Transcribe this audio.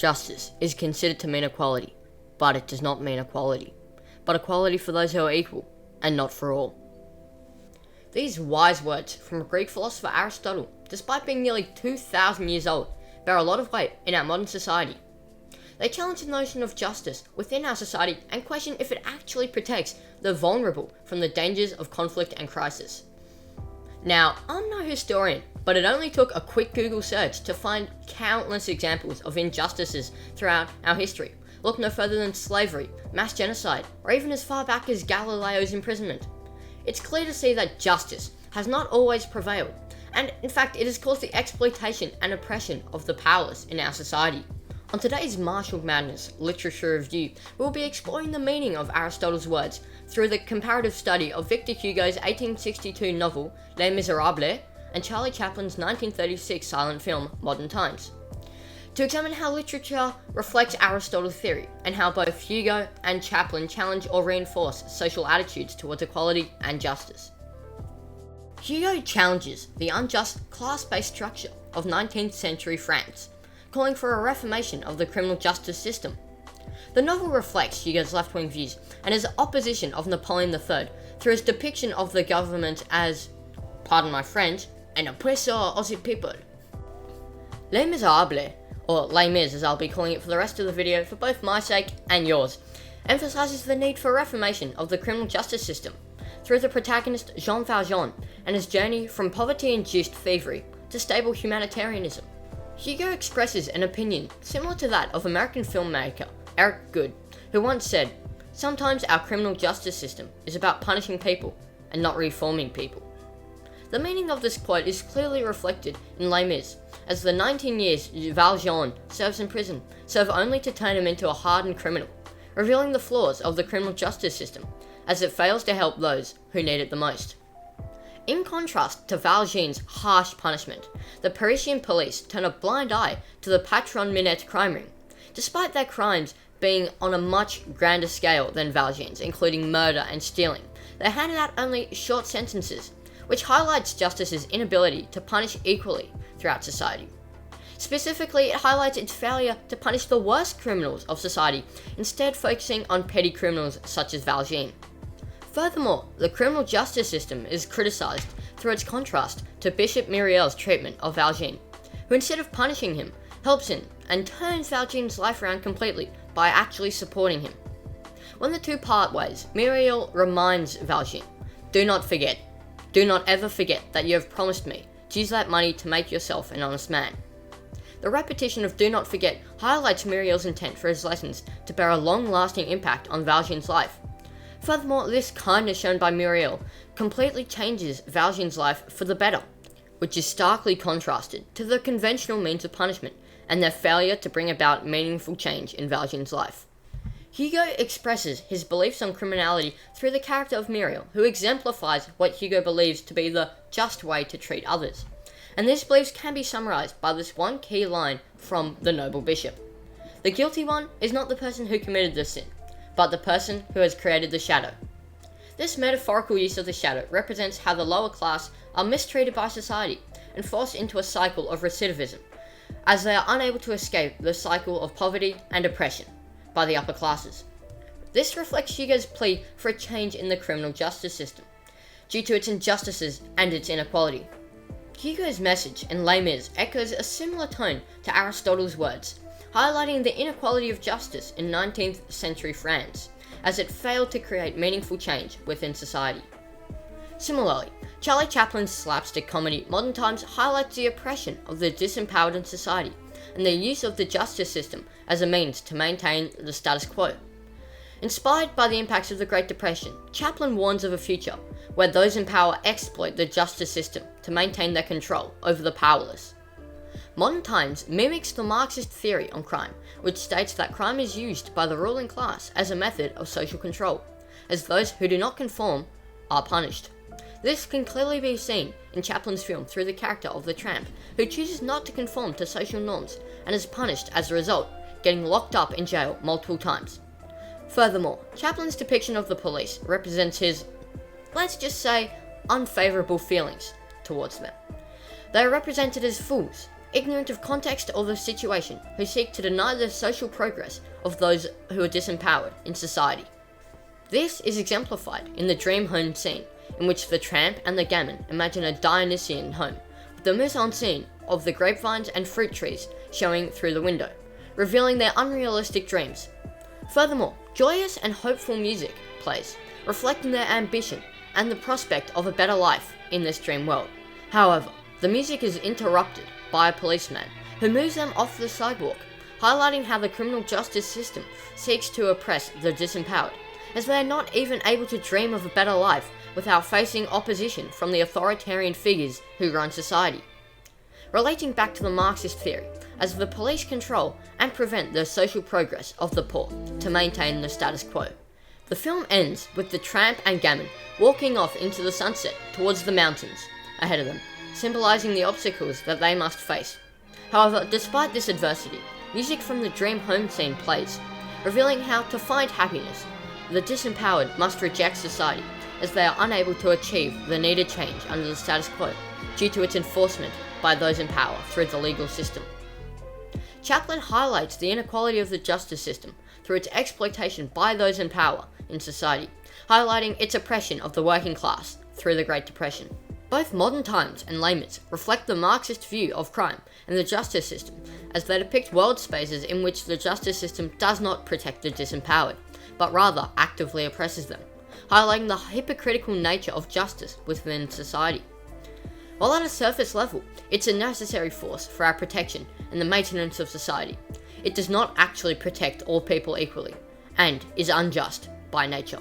Justice is considered to mean equality, but it does not mean equality, but equality for those who are equal, and not for all. These wise words from Greek philosopher Aristotle, despite being nearly 2,000 years old, bear a lot of weight in our modern society. They challenge the notion of justice within our society and question if it actually protects the vulnerable from the dangers of conflict and crisis. Now, I'm no historian, but it only took a quick Google search to find countless examples of injustices throughout our history. Look no further than slavery, mass genocide, or even as far back as Galileo's imprisonment. It's clear to see that justice has not always prevailed, and in fact it has caused the exploitation and oppression of the powerless in our society. On today's Martial Madness Literature Review, we'll be exploring the meaning of Aristotle's words through the comparative study of Victor Hugo's 1862 novel Les Miserables and Charlie Chaplin's 1936 silent film Modern Times, to examine how literature reflects Aristotle's theory and how both Hugo and Chaplin challenge or reinforce social attitudes towards equality and justice. Hugo challenges the unjust class-based structure of 19th century France, calling for a reformation of the criminal justice system. The novel reflects Hugo's left-wing views and his opposition of Napoleon III through his depiction of the government as, pardon my French, an oppressor of the people. Les Miserables, or Les Mis as I'll be calling it for the rest of the video for both my sake and yours, emphasises the need for reformation of the criminal justice system through the protagonist Jean Valjean and his journey from poverty-induced thievery to stable humanitarianism. Hugo expresses an opinion similar to that of American filmmaker Eric Goode, who once said, "Sometimes our criminal justice system is about punishing people and not reforming people." The meaning of this quote is clearly reflected in Les Mis, as the 19 years Valjean serves in prison serve only to turn him into a hardened criminal, revealing the flaws of the criminal justice system, as it fails to help those who need it the most. In contrast to Valjean's harsh punishment, the Parisian police turn a blind eye to the Patron Minette crime ring, despite their crimes being on a much grander scale than Valjean's, including murder and stealing. They handed out only short sentences, which highlights justice's inability to punish equally throughout society. Specifically, it highlights its failure to punish the worst criminals of society, instead focusing on petty criminals such as Valjean. Furthermore, the criminal justice system is criticised through its contrast to Bishop Myriel's treatment of Valjean, who instead of punishing him, helps him and turns Valjean's life around completely by actually supporting him. When the two part ways, Myriel reminds Valjean, "Do not ever forget that you have promised me to use that money to make yourself an honest man." The repetition of "do not forget" highlights Myriel's intent for his lessons to bear a long-lasting impact on Valjean's life. Furthermore, this kindness shown by Myriel completely changes Valjean's life for the better, which is starkly contrasted to the conventional means of punishment and their failure to bring about meaningful change in Valjean's life. Hugo expresses his beliefs on criminality through the character of Myriel, who exemplifies what Hugo believes to be the just way to treat others. And these beliefs can be summarized by this one key line from the noble bishop: "The guilty one is not the person who committed the sin, but the person who has created the shadow." This metaphorical use of the shadow represents how the lower class are mistreated by society and forced into a cycle of recidivism, as they are unable to escape the cycle of poverty and oppression by the upper classes. This reflects Hugo's plea for a change in the criminal justice system, due to its injustices and its inequality. Hugo's message in Les Mis echoes a similar tone to Aristotle's words, highlighting the inequality of justice in 19th century France, as it failed to create meaningful change within society. Similarly, Charlie Chaplin's slapstick comedy Modern Times highlights the oppression of the disempowered in society and the use of the justice system as a means to maintain the status quo. Inspired by the impacts of the Great Depression, Chaplin warns of a future where those in power exploit the justice system to maintain their control over the powerless. Modern Times mimics the Marxist theory on crime, which states that crime is used by the ruling class as a method of social control, as those who do not conform are punished. This can clearly be seen in Chaplin's film through the character of the tramp, who chooses not to conform to social norms and is punished as a result, getting locked up in jail multiple times. Furthermore, Chaplin's depiction of the police represents his, let's just say, unfavourable feelings towards them. They are represented as fools, ignorant of context or the situation, who seek to deny the social progress of those who are disempowered in society. This is exemplified in the dream home scene, in which the tramp and the gamin imagine a Dionysian home, with the mise-en-scene of the grapevines and fruit trees showing through the window, revealing their unrealistic dreams. Furthermore, joyous and hopeful music plays, reflecting their ambition and the prospect of a better life in this dream world. However, the music is interrupted by a policeman who moves them off the sidewalk, highlighting how the criminal justice system seeks to oppress the disempowered, as they are not even able to dream of a better life without facing opposition from the authoritarian figures who run society. Relating back to the Marxist theory, as the police control and prevent the social progress of the poor to maintain the status quo. The film ends with the tramp and gamin walking off into the sunset towards the mountains ahead of them, symbolizing the obstacles that they must face. However, despite this adversity, music from the dream home scene plays, revealing how to find happiness, the disempowered must reject society, as they are unable to achieve the needed change under the status quo due to its enforcement by those in power through the legal system. Chaplin highlights the inequality of the justice system through its exploitation by those in power in society, highlighting its oppression of the working class through the Great Depression. Both Modern Times and Les Mis reflect the Marxist view of crime and the justice system, as they depict world spaces in which the justice system does not protect the disempowered, but rather actively oppresses them, highlighting the hypocritical nature of justice within society. While at a surface level, it's a necessary force for our protection and the maintenance of society, it does not actually protect all people equally, and is unjust by nature.